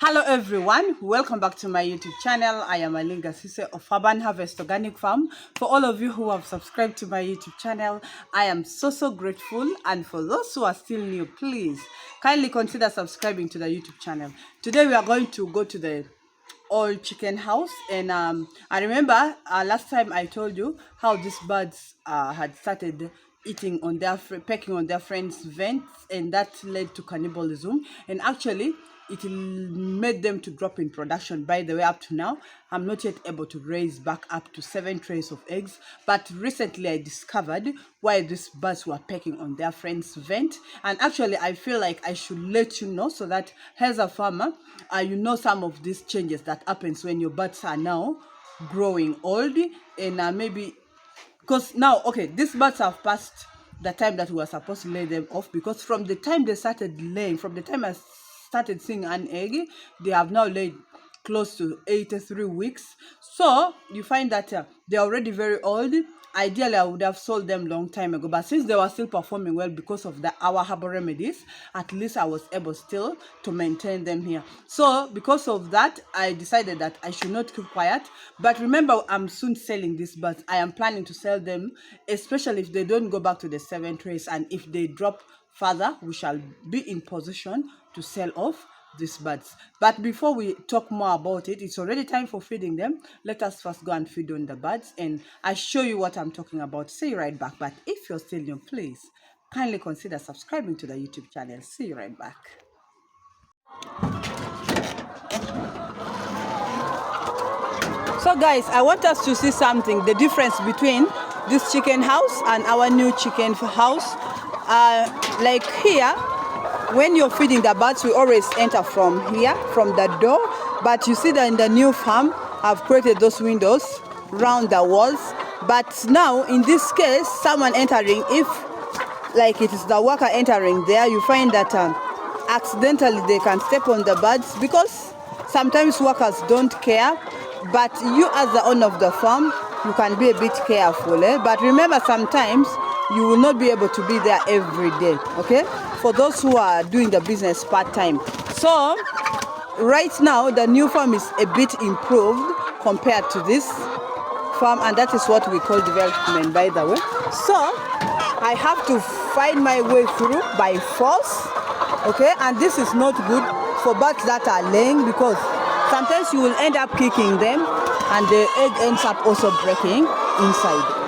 Hello everyone, welcome back to my YouTube channel. I am Alinga Sise of Urban Harvest Organic Farm. For all of you who have subscribed to my YouTube channel, I am so grateful, and for those who are still new, please kindly consider subscribing to the YouTube channel. Today we are going to go to the old chicken house, and I remember last time I told you how these birds had started eating on their pecking on their friends' vents, and that led to cannibalism, and actually it made them to drop in production. By the way, up to now I'm not yet able to raise back up to 7 trays of eggs, but recently I discovered why these birds were pecking on their friends' vent, and actually I feel like I should let you know, so that as a farmer you know some of these changes that happens when your birds are now growing old, and maybe because now, okay, these birds have passed the time that we were supposed to lay them off, because from the time they started laying, from the time I started seeing an egg, they have now laid close to 83 weeks. So you find that they're already very old. Ideally, I would have sold them long time ago, but since they were still performing well because of our herbal remedies, at least I was able still to maintain them here. So because of that, I decided that I should not keep quiet. But remember, I'm soon selling these birds. I am planning to sell them, especially if they don't go back to the 7 trays, and if they drop further, we shall be in position to sell off these birds. But before we talk more about it, it's already time for feeding them. Let us first go and feed on the birds, and I show you what I'm talking about. See you right back. But if you're still new, please kindly consider subscribing to the YouTube channel. See you right back. So guys, I want us to see something, the difference between this chicken house and our new chicken house. Like here, when you're feeding the birds, we always enter from here, from the door. But you see that in the new farm, I've created those windows round the walls. But now, in this case, someone entering, if like it is the worker entering there, you find that accidentally they can step on the birds, because sometimes workers don't care. But you, as the owner of the farm, you can be a bit careful. But remember, sometimes you will not be able to be there every day, okay? For those who are doing the business part-time. So right now, the new farm is a bit improved compared to this farm, and that is what we call development, by the way. So I have to find my way through by force, okay? And this is not good for birds that are laying, because sometimes you will end up kicking them, and the egg ends up also breaking inside.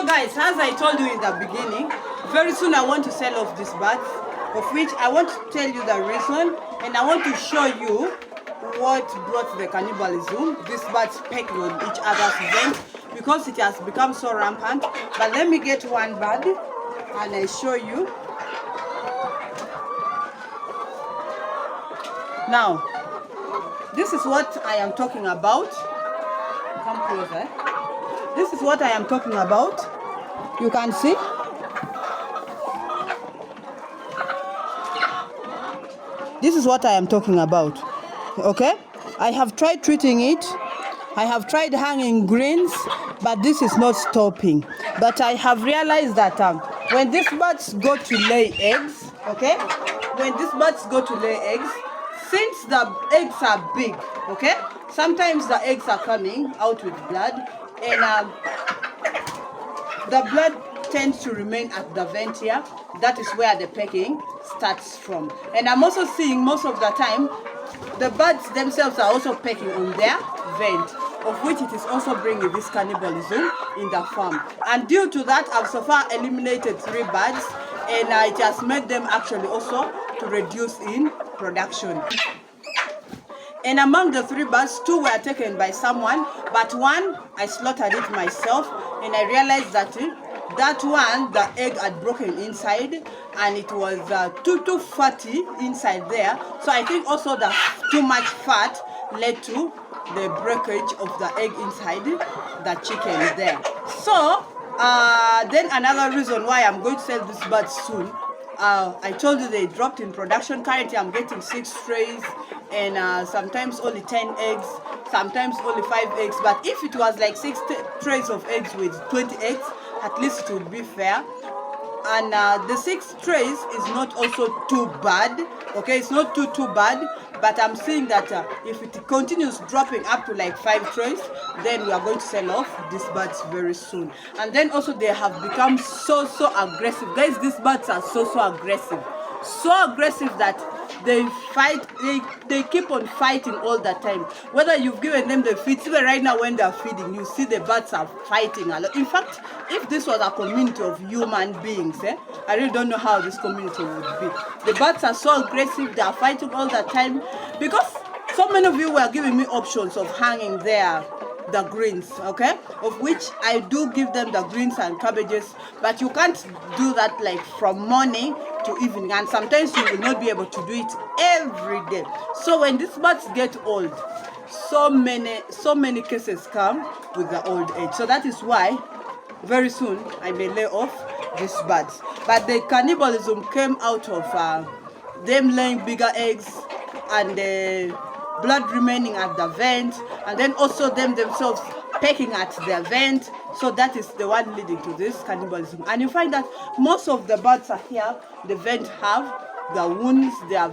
So guys, as I told you in the beginning, very soon I want to sell off these birds, of which I want to tell you the reason, and I want to show you what brought the cannibalism, these birds pecking on each other's vent, because it has become so rampant. But let me get one bird and I show you. Now, this is what I am talking about. Come closer. This is what I am talking about. You can see. This is what I am talking about. Okay? I have tried treating it. I have tried hanging greens, but this is not stopping. But I have realized that when these birds go to lay eggs, okay? When these birds go to lay eggs, since the eggs are big, okay? Sometimes the eggs are coming out with blood, and the blood tends to remain at the vent here. That is where the pecking starts from. And I'm also seeing most of the time, the birds themselves are also pecking on their vent, of which it is also bringing this cannibalism in the farm. And due to that, I've so far eliminated 3 birds, and it has made them actually also to reduce in production. And among the 3 birds, 2 were taken by someone, but 1, I slaughtered it myself, and I realized that that one, the egg had broken inside, and it was too fatty inside there. So I think also that too much fat led to the breakage of the egg inside the chicken there. So then another reason why I'm going to sell this bird soon, I told you they dropped in production. Currently I'm getting 6 trays, and sometimes only 10 eggs, sometimes only 5 eggs. But if it was like 6 trays of eggs with 20 eggs, at least it would be fair. And the 6 trays is not also too bad. Okay, it's not too bad, but I'm seeing that if it continues dropping up to like 5 trays, then we are going to sell off these birds very soon. And then also they have become so aggressive. Guys, these birds are so aggressive. So aggressive that they fight, they keep on fighting all the time. Whether you've given them the feed, even right now when they're feeding, you see the birds are fighting a lot. In fact, if this was a community of human beings, I really don't know how this community would be. The birds are so aggressive, they are fighting all the time, because so many of you were giving me options of hanging the greens, okay, of which I do give them the greens and cabbages, but you can't do that like from morning to evening, and sometimes you will not be able to do it every day. So when these birds get old, so many cases come with the old age. So that is why very soon I may lay off these birds. But the cannibalism came out of them laying bigger eggs, and the blood remaining at the vent, and then also them themselves pecking at their vent. So that is the one leading to this cannibalism. And you find that most of the birds are here, the vent have the wounds, they are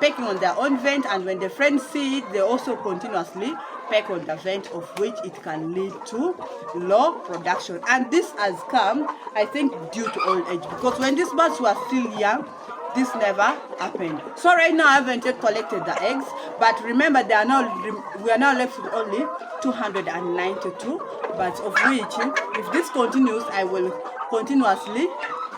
pecking on their own vent, and when the friends see it, they also continuously peck on the vent, of which it can lead to low production. And this has come, I think, due to old age, because when these birds were still young, this never happened. So right now I haven't yet collected the eggs, but remember we are now left with only 292, but of which, if this continues, I will continuously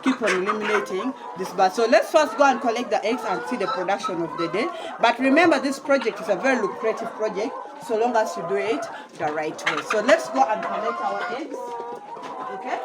keep on eliminating this bird. So let's first go and collect the eggs and see the production of the day. But remember, this project is a very lucrative project, so long as you do it the right way. So let's go and collect our eggs. Okay?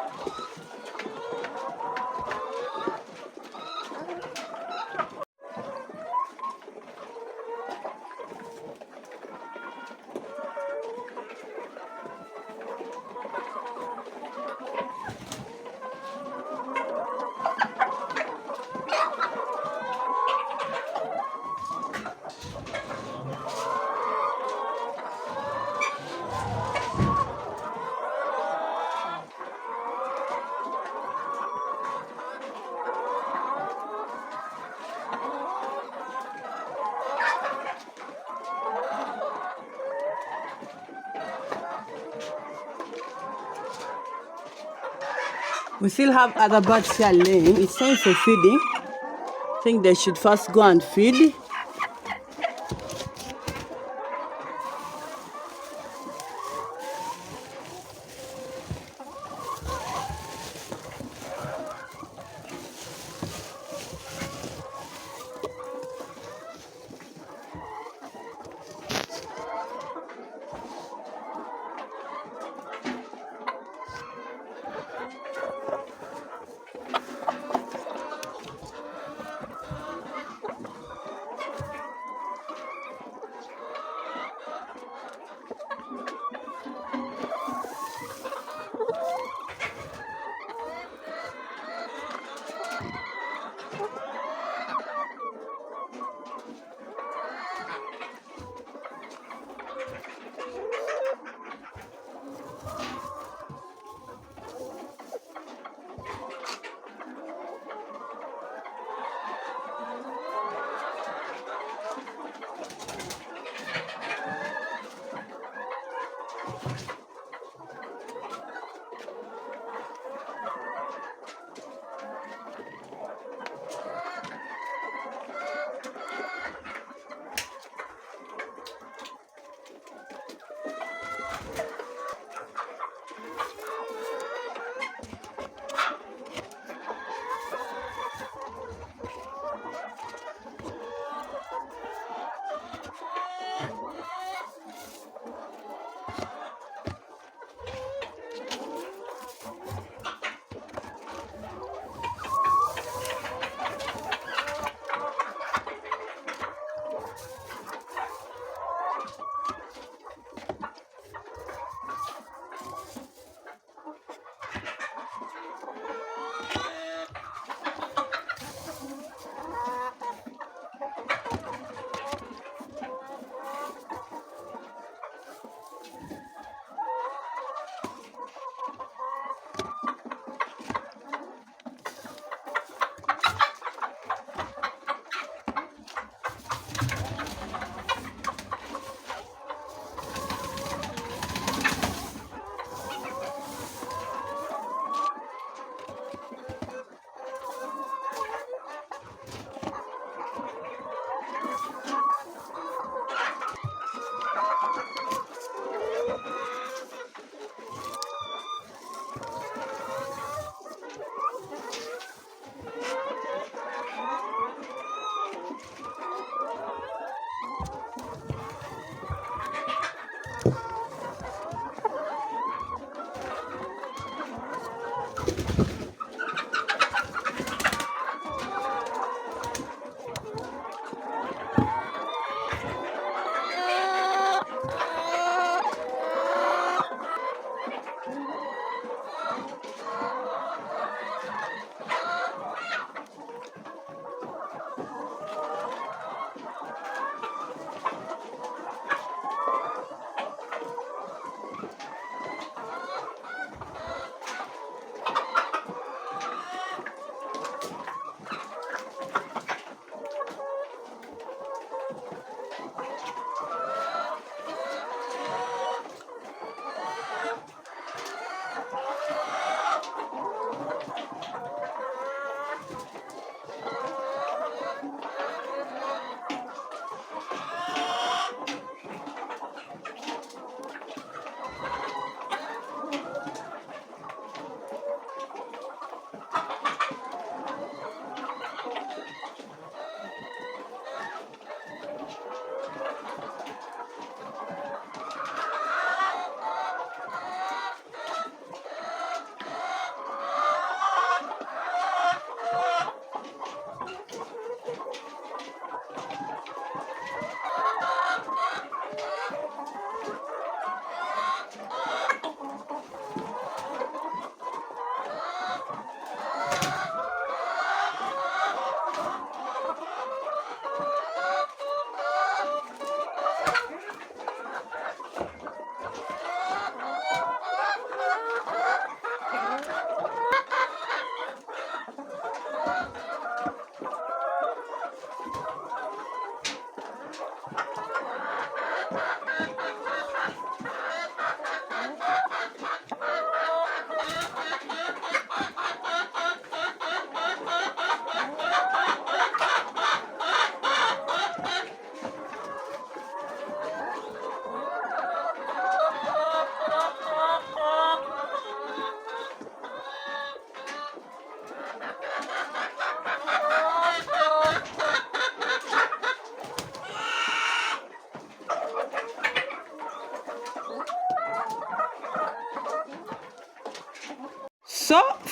We still have other birds here laying. It's time for feeding. I think they should first go and feed.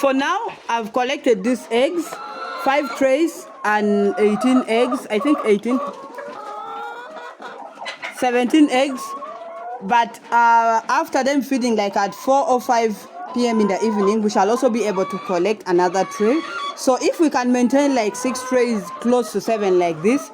For now, I've collected these eggs, 5 trays and 18 eggs. I think 17 eggs. But after them feeding like at 4 or 5 p.m. in the evening, we shall also be able to collect another tray. So if we can maintain like 6 trays close to 7 like this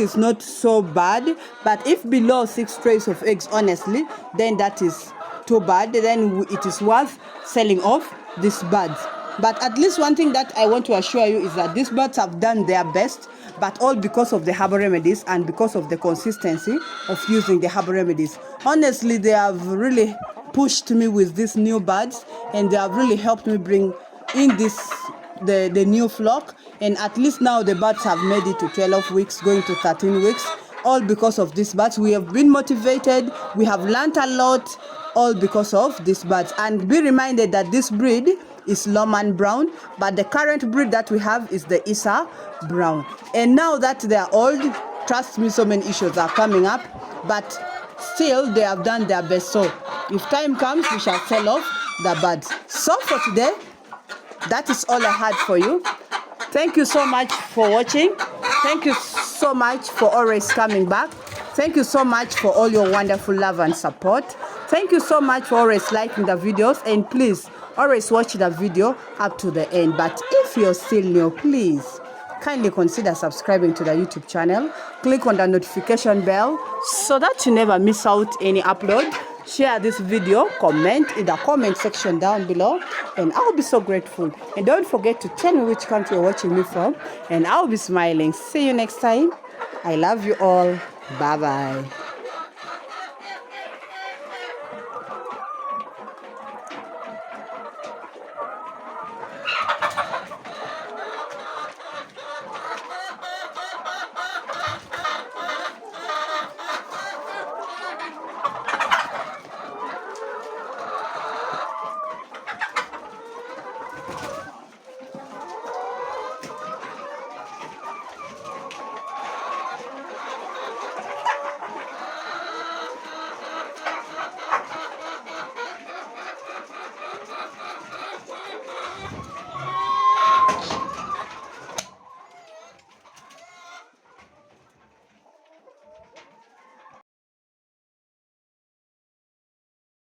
is not so bad. But if below 6 trays of eggs, honestly, then that is too bad. Then it is worth selling off these birds. But at least one thing that I want to assure you is that these birds have done their best, but all because of the herbal remedies and because of the consistency of using the herbal remedies. Honestly, they have really pushed me with these new birds, and they have really helped me bring in the new flock. And at least now the birds have made it to 12 weeks, going to 13 weeks, all because of these birds. We have been motivated, we have learned a lot, all because of these birds. And be reminded that this breed is Lomond Brown, but the current breed that we have is the Isa Brown. And now that they are old, trust me, so many issues are coming up, but still they have done their best. So if time comes, we shall sell off the birds. So for today, that is all I had for you. Thank you so much for watching. Thank you so much for always coming back. Thank you so much for all your wonderful love and support. Thank you so much for always liking the videos, and please always watch the video up to the end. But if you're still new, please kindly consider subscribing to the YouTube channel. Click on the notification bell so that you never miss out any upload. Share this video, comment in the comment section down below, and I'll be so grateful. And don't forget to tell me which country you're watching me from, and I'll be smiling. See you next time. I love you all. Bye bye.